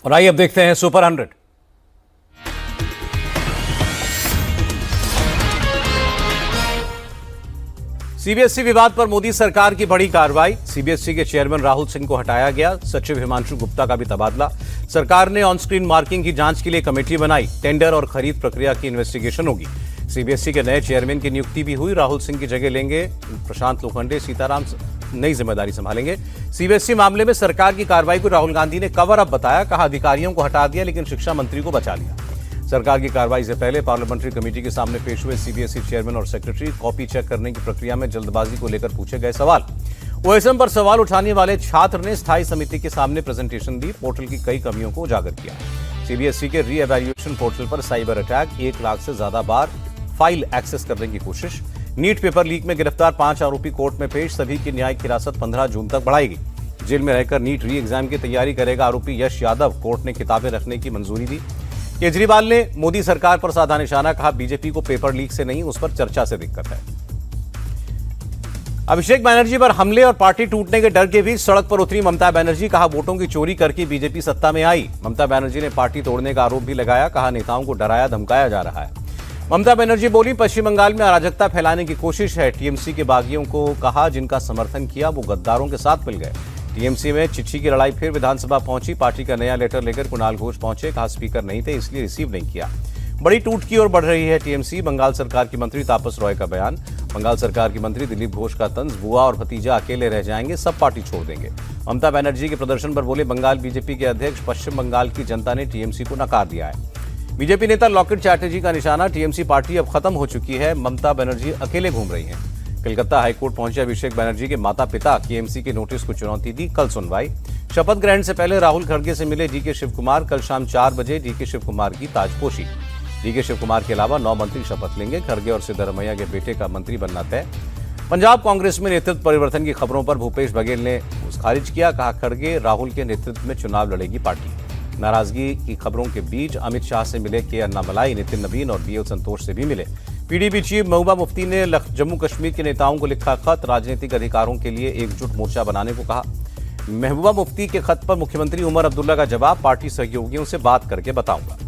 और आइए अब देखते हैं सुपर 100। सीबीएसई विवाद पर मोदी सरकार की बड़ी कार्रवाई। सीबीएसई के चेयरमैन राहुल सिंह को हटाया गया। सचिव हिमांशु गुप्ता का भी तबादला। सरकार ने ऑन स्क्रीन मार्किंग की जांच के लिए कमेटी बनाई। टेंडर और खरीद प्रक्रिया की इन्वेस्टिगेशन होगी। सीबीएसई के नए चेयरमैन की नियुक्ति भी हुई। राहुल सिंह की जगह लेंगे प्रशांत लोखंडे। सीताराम नई जिम्मेदारी संभालेंगे। सीबीएसई मामले में सरकार की कार्रवाई को राहुल गांधी ने कवर अप बताया। कहा अधिकारियों को हटा दिया लेकिन शिक्षा मंत्री को बचा लिया। सरकार की कार्रवाई से पहले पार्लियामेंट्री कमेटी के सामने पेश हुए सीबीएसई चेयरमैन और सेक्रेटरी। कॉपी चेक करने की प्रक्रिया में जल्दबाजी को लेकर पूछे गए सवाल। ओएसएम पर सवाल उठाने वाले छात्र ने स्थायी समिति के सामने प्रेजेंटेशन दी। पोर्टल की कई कमियों को उजागर किया। सीबीएसई के री एवैल्यूएशन पोर्टल पर साइबर अटैक। 1 लाख से ज्यादा बार फाइल एक्सेस करने की कोशिश। नीट पेपर लीक में गिरफ्तार 5 आरोपी कोर्ट में पेश। सभी की न्यायिक हिरासत 15 जून तक बढ़ाएगी। जेल में रहकर नीट री एग्जाम की तैयारी करेगा आरोपी यश यादव। कोर्ट ने किताबें रखने की मंजूरी दी। केजरीवाल ने मोदी सरकार पर साधा निशाना। कहा बीजेपी को पेपर लीक से नहीं, उस पर चर्चा से दिक्कत है। अभिषेक बनर्जी पर हमले और पार्टी टूटने के डर के बीच सड़क पर उतरी ममता बनर्जी। कहा वोटों की चोरी करके बीजेपी सत्ता में आई। ममता बनर्जी ने पार्टी तोड़ने का आरोप भी लगाया। कहा नेताओं को डराया धमकाया जा रहा है। ममता बनर्जी बोली पश्चिम बंगाल में अराजकता फैलाने की कोशिश है। टीएमसी के बागियों को कहा जिनका समर्थन किया वो गद्दारों के साथ मिल गए। टीएमसी में चिट्ठी की लड़ाई फिर विधानसभा पहुंची। पार्टी का नया लेटर लेकर कुणाल घोष पहुंचे। कहा स्पीकर नहीं थे इसलिए रिसीव नहीं किया। बड़ी टूट की ओर बढ़ रही है टीएमसी। बंगाल सरकार की मंत्री तापस रॉय का बयान। बंगाल सरकार की मंत्री दिलीप घोष का तंज। बुआ और भतीजा अकेले रह जाएंगे, सब पार्टी छोड़ देंगे। ममता बनर्जी के प्रदर्शन पर बोले बंगाल बीजेपी के अध्यक्ष पश्चिम बंगाल की जनता ने टीएमसी को नकार दिया है। बीजेपी नेता लॉकेट चैटर्जी का निशाना। टीएमसी पार्टी अब खत्म हो चुकी है। ममता बनर्जी अकेले घूम रही हैं। कलकत्ता हाईकोर्ट पहुंचे अभिषेक बनर्जी के माता पिता। टीएमसी की नोटिस को चुनौती दी। कल सुनवाई। शपथ ग्रहण से पहले राहुल खड़गे से मिले डीके शिव कुमार। कल शाम 4 बजे डीके शिव कुमार की ताजपोशी। डीके शिव कुमार के अलावा 9 मंत्री शपथ लेंगे। खड़गे और सिद्धरमैया के बेटे का मंत्री बनना तय। पंजाब कांग्रेस में नेतृत्व परिवर्तन की खबरों पर भूपेश बघेल ने खारिज किया। कहा खड़गे राहुल के नेतृत्व में चुनाव लड़ेगी पार्टी। नाराजगी की खबरों के बीच अमित शाह से मिले के अन्नामलाई, नितिन नवीन और बीएल संतोष से भी मिले। पीडीपी चीफ महबूबा मुफ्ती ने जम्मू कश्मीर के नेताओं को लिखा खत। राजनीतिक अधिकारों के लिए एकजुट मोर्चा बनाने को कहा। महबूबा मुफ्ती के खत पर मुख्यमंत्री उमर अब्दुल्ला का जवाब। पार्टी सहयोगियों से बात करके बताऊंगा।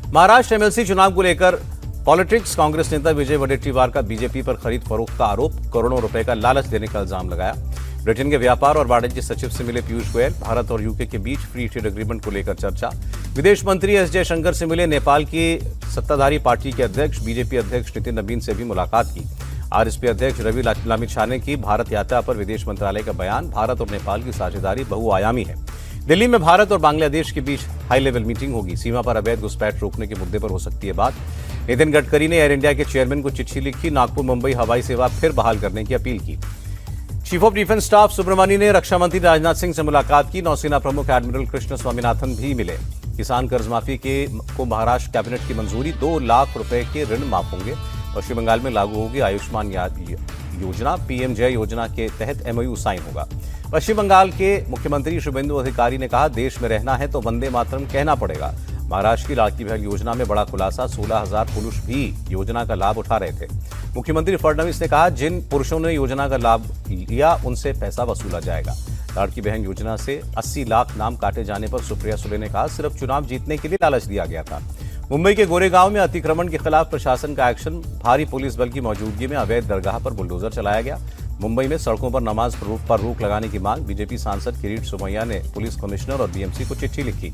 महाराष्ट्र एमएलसी चुनाव को लेकर पॉलिटिक्स। कांग्रेस नेता विजय वडेट्टीवार का बीजेपी पर खरीद फरोख्त का आरोप। करोड़ों रुपए का लालच देने का इल्जाम लगाया। ब्रिटेन के व्यापार और वाणिज्य सचिव से मिले पीयूष गोयल। भारत और यूके के बीच फ्री ट्रेड एग्रीमेंट को लेकर चर्चा। विदेश मंत्री एस जयशंकर से मिले नेपाल की सत्ताधारी पार्टी के अध्यक्ष। बीजेपी अध्यक्ष नितिन नवीन से भी मुलाकात की। आरएसपी अध्यक्ष रवि लामिछाने की भारत यात्रा पर विदेश मंत्रालय का बयान। भारत और नेपाल की साझेदारी बहुआयामी है। दिल्ली में भारत और बांग्लादेश के बीच हाई लेवल मीटिंग होगी। सीमा पर अवैध घुसपैठ रोकने के मुद्दे पर हो सकती है बात। नितिन गडकरी ने एयर इंडिया के चेयरमैन को चिट्ठी लिखी। नागपुर मुंबई हवाई सेवा फिर बहाल करने की अपील की। Chief of defence staff Subramaniam ने रक्षा मंत्री राजनाथ सिंह से मुलाकात की। नौसेना प्रमुख एडमिरल कृष्ण स्वामीनाथन भी मिले। किसान कर्ज माफी को महाराष्ट्र कैबिनेट की मंजूरी। 2 लाख रुपए के ऋण माफ होंगे। पश्चिम बंगाल में लागू होगी आयुष्मान योजना। पीएम जय योजना के तहत एमओयू साइन होगा। पश्चिम बंगाल के मुख्यमंत्री शुभेंदु अधिकारी ने कहा देश में रहना है तो वंदे मातरम कहना पड़ेगा। महाराष्ट्र की लाड़की बहन योजना में बड़ा खुलासा। 16,000 पुरुष भी योजना का लाभ उठा रहे थे। मुख्यमंत्री फडणवीस ने कहा जिन पुरुषों ने योजना का लाभ लिया उनसे पैसा वसूला जाएगा। लाड़की बहन योजना से 80 लाख नाम काटे जाने पर सुप्रिया सुले ने कहा सिर्फ चुनाव जीतने के लिए लालच दिया गया था। मुंबई के गोरेगांव में अतिक्रमण के खिलाफ प्रशासन का एक्शन। भारी पुलिस बल की मौजूदगी में अवैध दरगाह पर बुलडोजर चलाया गया। मुंबई में सड़कों पर नमाज पर रोक लगाने की मांग। बीजेपी सांसद किरीट सोमैया ने पुलिस कमिश्नर और बीएमसी को चिट्ठी लिखी।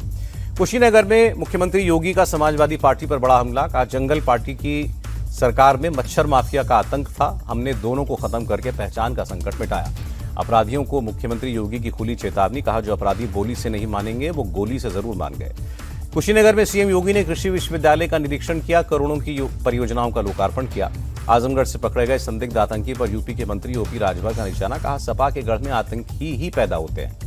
कुशीनगर में मुख्यमंत्री योगी का समाजवादी पार्टी पर बड़ा हमला। कहा जंगल पार्टी की सरकार में मच्छर माफिया का आतंक था। हमने दोनों को खत्म करके पहचान का संकट मिटाया। अपराधियों को मुख्यमंत्री योगी की खुली चेतावनी। कहा जो अपराधी बोली से नहीं मानेंगे वो गोली से जरूर मान गए। कुशीनगर में सीएम योगी ने कृषि विश्वविद्यालय का निरीक्षण किया। करोड़ों की परियोजनाओं का लोकार्पण किया। आजमगढ़ से पकड़े गए संदिग्ध आतंकी पर यूपी के मंत्री ओपी राजभर का निशाना। कहा सपा के गढ़ में आतंकी ही पैदा होते हैं।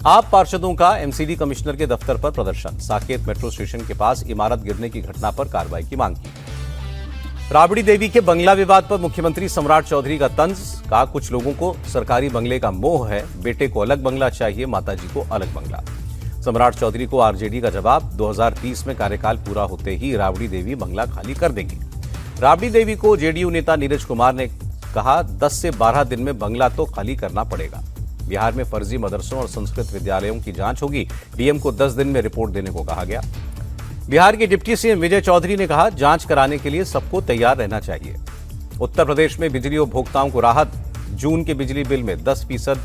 आप पार्षदों का एमसीडी कमिश्नर के दफ्तर पर प्रदर्शन। साकेत मेट्रो स्टेशन के पास इमारत गिरने की घटना पर कार्रवाई की मांग की। राबड़ी देवी के बंगला विवाद पर मुख्यमंत्री सम्राट चौधरी का तंज। कहा कुछ लोगों को सरकारी बंगले का मोह है। बेटे को अलग बंगला चाहिए, माताजी को अलग बंगला। सम्राट चौधरी को आरजेडी का जवाब। 2030 में कार्यकाल पूरा होते ही राबड़ी देवी बंगला खाली कर देंगी। राबड़ी देवी को जेडीयू नेता नीरज कुमार ने कहा 10 से 12 दिन में बंगला तो खाली करना पड़ेगा। बिहार में फर्जी मदरसों और संस्कृत विद्यालयों की जांच होगी। डीएम को 10 दिन में रिपोर्ट देने को कहा गया। बिहार के डिप्टी सीएम विजय चौधरी ने कहा, जांच कराने के लिए सबको तैयार रहना चाहिए। उत्तर प्रदेश में बिजली उपभोक्ताओं को राहत। जून के बिजली बिल में 10%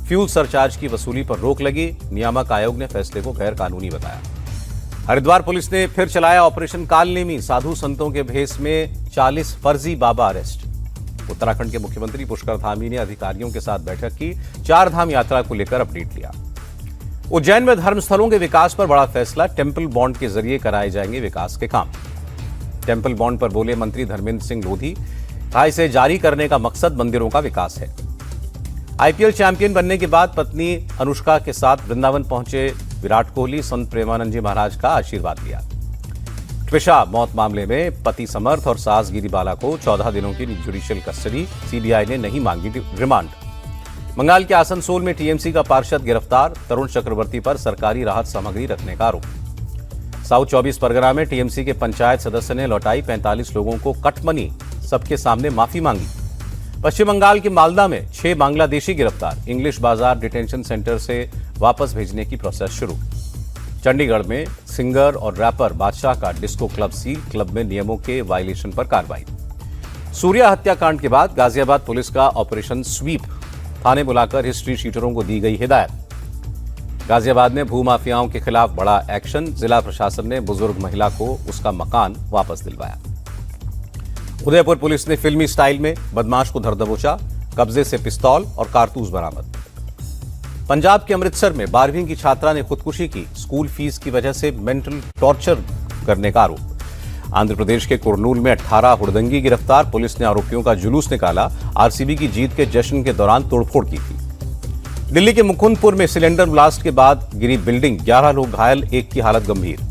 फ्यूल सरचार्ज की वसूली पर रोक लगी। नियामक आयोग ने फैसले को गैर कानूनी बताया। हरिद्वार पुलिस ने फिर चलाया ऑपरेशन कालनेमी। साधु संतों के भेष में 40 फर्जी बाबा अरेस्ट। उत्तराखंड के मुख्यमंत्री पुष्कर धामी ने अधिकारियों के साथ बैठक की। 4 धाम यात्रा को लेकर अपडेट लिया। उज्जैन में धर्मस्थलों के विकास पर बड़ा फैसला। टेम्पल बॉन्ड के जरिए कराए जाएंगे विकास के काम। टेम्पल बॉन्ड पर बोले मंत्री धर्मेंद्र सिंह लोधी, कहा इसे जारी करने का मकसद मंदिरों का विकास है। आईपीएल चैंपियन बनने के बाद पत्नी अनुष्का के साथ वृंदावन पहुंचे विराट कोहली। संत प्रेमानंद जी महाराज का आशीर्वाद लिया। ट्विशा मौत मामले में पति समर्थ और सास गिरिबाला को 14 दिनों की जुडिशियल कस्टडी। सीबीआई ने नहीं मांगी रिमांड। बंगाल के आसनसोल में टीएमसी का पार्षद गिरफ्तार। तरुण चक्रवर्ती पर सरकारी राहत सामग्री रखने का आरोप। साउथ 24 परगना में टीएमसी के पंचायत सदस्य ने लौटाई 45 लोगों को कटमनी। सबके सामने माफी मांगी। पश्चिम बंगाल के मालदा में 6 बांग्लादेशी गिरफ्तार। इंग्लिश बाजार डिटेंशन सेंटर से वापस भेजने की प्रोसेस शुरू। चंडीगढ़ में सिंगर और रैपर बादशाह का डिस्को क्लब सील। क्लब में नियमों के वायलेशन पर कार्रवाई। सूर्या हत्याकांड के बाद गाजियाबाद पुलिस का ऑपरेशन स्वीप। थाने बुलाकर हिस्ट्री शीटरों को दी गई हिदायत। गाजियाबाद में भूमाफियाओं के खिलाफ बड़ा एक्शन। जिला प्रशासन ने बुजुर्ग महिला को उसका मकान वापस दिलवाया। उदयपुर पुलिस ने फिल्मी स्टाइल में बदमाश को धर दबोचा। कब्जे से पिस्तौल और कारतूस बरामद। पंजाब के अमृतसर में 12वीं की छात्रा ने खुदकुशी की। स्कूल फीस की वजह से मेंटल टॉर्चर करने का आरोप। आंध्र प्रदेश के कुरनूल में 18 हुड़दंगी गिरफ्तार। पुलिस ने आरोपियों का जुलूस निकाला। आरसीबी की जीत के जश्न के दौरान तोड़फोड़ की थी। दिल्ली के मुकुंदपुर में सिलेंडर ब्लास्ट के बाद गिरी बिल्डिंग। 11 लोग घायल, एक की हालत गंभीर।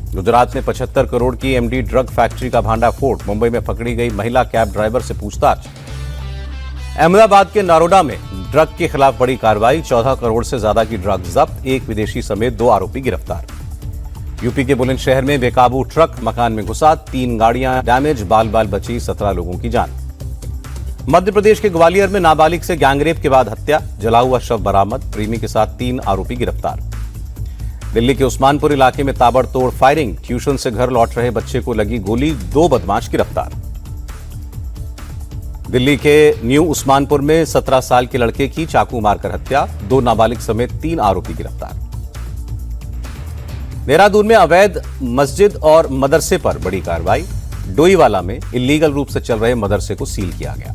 गुजरात में 75 करोड़ की एमडी ड्रग फैक्ट्री का भांडाफोड़। मुंबई में पकड़ी गई महिला कैब ड्राइवर से पूछताछ। अहमदाबाद के नारोडा में ड्रग के खिलाफ बड़ी कार्रवाई। 14 करोड़ से ज्यादा की ड्रग जब्त। एक विदेशी समेत 2 आरोपी गिरफ्तार। यूपी के बुलंदशहर में बेकाबू ट्रक मकान में घुसा। 3 गाड़ियां डैमेज, बाल बाल बची 17 लोगों की जान। मध्य प्रदेश के ग्वालियर में नाबालिग से गैंगरेप के बाद हत्या। जला हुआ शव बरामद। प्रेमी के साथ 3 आरोपी गिरफ्तार। दिल्ली के उस्मानपुर इलाके में ताबड़तोड़ फायरिंग। ट्यूशन से घर लौट रहे बच्चे को लगी गोली। 2 बदमाश गिरफ्तार। दिल्ली के न्यू उस्मानपुर में 17 साल के लड़के की चाकू मारकर हत्या। 2 नाबालिग समेत 3 आरोपी गिरफ्तार। देहरादून में अवैध मस्जिद और मदरसे पर बड़ी कार्रवाई। डोईवाला में इलीगल रूप से चल रहे मदरसे को सील किया गया।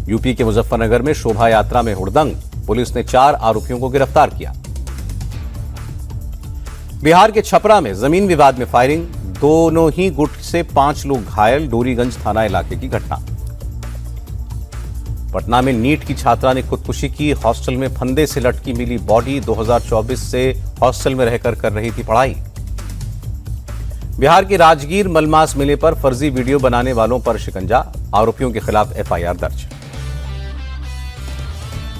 यूपी के मुजफ्फरनगर में शोभा यात्रा में हुड़दंग। पुलिस ने 4 आरोपियों को गिरफ्तार किया। बिहार के छपरा में जमीन विवाद में फायरिंग। दोनों ही गुट से 5 लोग घायल। डोरीगंज थाना इलाके की घटना। पटना में नीट की छात्रा ने खुदकुशी की। हॉस्टल में फंदे से लटकी मिली बॉडी। 2024 से हॉस्टल में रहकर कर रही थी पढ़ाई। बिहार के राजगीर मलमास मेले पर फर्जी वीडियो बनाने वालों पर शिकंजा। आरोपियों के खिलाफ एफआईआर दर्ज।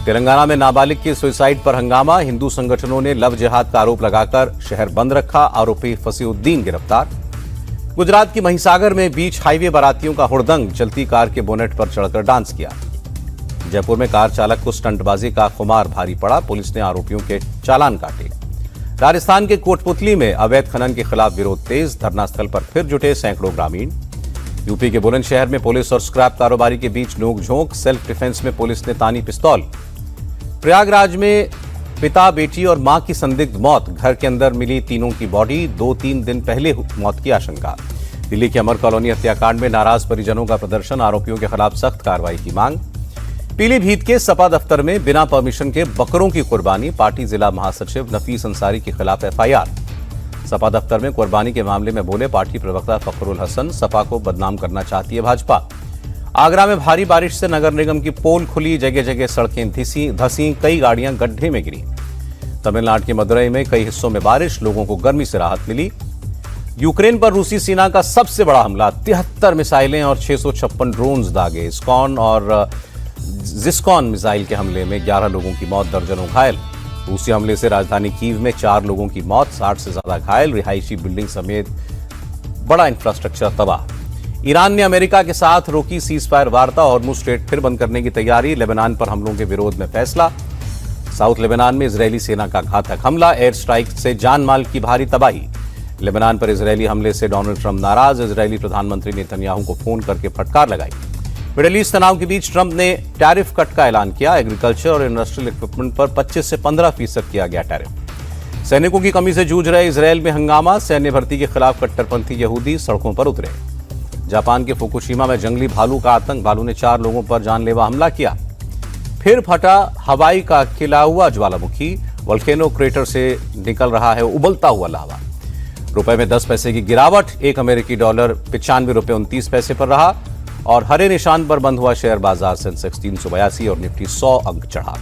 तेलंगाना में नाबालिग के सुसाइड पर हंगामा। हिंदू संगठनों ने लव जिहाद का आरोप लगाकर शहर बंद रखा। आरोपी फसीउद्दीन गिरफ्तार। गुजरात की महिसागर में बीच हाईवे बारातियों का हुड़दंग। चलती कार के बोनेट पर चढ़कर डांस किया। जयपुर में कार चालक को स्टंटबाजी का खुमार भारी पड़ा। पुलिस ने आरोपियों के चालान काटे। राजस्थान के कोटपुतली में अवैध खनन के खिलाफ विरोध तेज। धरना स्थल पर फिर जुटे सैकड़ों ग्रामीण। यूपी के बुलंदशहर में पुलिस और स्क्रैप कारोबारी के बीच नोकझोंक। सेल्फ डिफेंस में पुलिस ने तानी पिस्तौल। प्रयागराज में पिता, बेटी और मां की संदिग्ध मौत। घर के अंदर मिली तीनों की बॉडी। 2-3 दिन पहले मौत की आशंका। दिल्ली के अमर कॉलोनी हत्याकांड में नाराज परिजनों का प्रदर्शन। आरोपियों के खिलाफ सख्त कार्रवाई की मांग। पीलीभीत के सपा दफ्तर में बिना परमिशन के बकरों की कुर्बानी। पार्टी जिला महासचिव नफीस अंसारी के खिलाफ एफआईआर। सपा दफ्तर में कुर्बानी के मामले में बोले पार्टी प्रवक्ता फखरुल हसन, सपा को बदनाम करना चाहती है भाजपा। आगरा में भारी बारिश से नगर निगम की पोल खुली। जगह जगह सड़कें धंसी। कई गाड़ियां गड्ढे में गिरी। तमिलनाडु के मदुरई में कई हिस्सों में बारिश। लोगों को गर्मी से राहत मिली। यूक्रेन पर रूसी सेना का सबसे बड़ा हमला। 73 मिसाइलें और 656 ड्रोन्स दागे। स्कॉन और जिस्कॉन मिसाइल के हमले में 11 लोगों की मौत, दर्जनों घायल। रूसी हमले से राजधानी कीव में 4 लोगों की मौत, 60 से ज्यादा घायल। रिहायशी बिल्डिंग समेत बड़ा इंफ्रास्ट्रक्चर तबाह। ईरान ने अमेरिका के साथ रोकी सीज फायर वार्ता, हॉर्मुज स्ट्रेट फिर बंद करने की तैयारी, लेबनान पर हमलों के विरोध में फैसला। साउथ लेबनान में इजरायली सेना का घातक हमला, एयर स्ट्राइक से जान माल की भारी तबाही। लेबनान पर इजरायली हमले से डोनाल्ड ट्रंप नाराज, इजरायली प्रधानमंत्री नेतन्याहू को फोन करके फटकार लगाई। मिडिल ईस्ट तनाव के बीच ट्रंप ने टैरिफ कट का ऐलान किया, एग्रीकल्चर और इंडस्ट्रियल इक्विपमेंट पर 25 से 15% किया गया टैरिफ। सैनिकों की कमी से जूझ रहे इजरायल में हंगामा, सैन्य भर्ती के खिलाफ कट्टरपंथी यहूदी सड़कों पर उतरे। जापान के फुकुशिमा में जंगली भालू का आतंक, भालू ने 4 लोगों पर जानलेवा हमला किया। फिर फटा हवाई का खिला हुआ ज्वालामुखी, वोल्केनो क्रेटर से निकल रहा है उबलता हुआ लावा। रुपए में 10 पैसे की गिरावट, 1 अमेरिकी डॉलर 95 रुपए 29 पैसे पर रहा और हरे निशान पर बंद हुआ शेयर बाजार। सेंसेक्स 382 और निफ्टी 100 अंक चढ़ा।